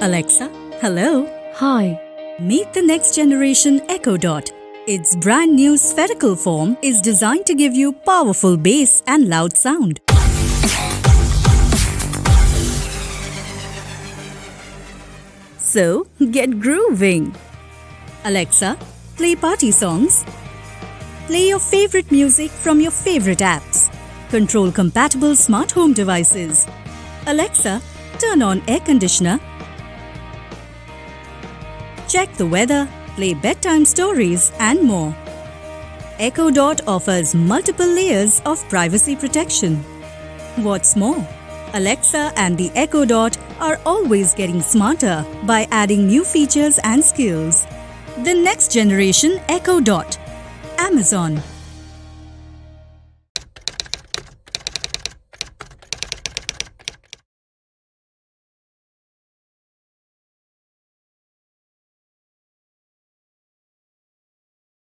Alexa, hello. Hi. Meet the next generation Echo Dot. Its brand new spherical form is designed to give you powerful bass and loud sound. So, get grooving. Alexa, play party songs. Play your favorite music from your favorite apps. Control compatible smart home devices. Alexa, turn on air conditioner. Check the weather, play bedtime stories and more. Echo Dot offers multiple layers of privacy protection. What's more, Alexa and the Echo Dot are always getting smarter by adding new features and skills. The next generation Echo Dot. Amazon.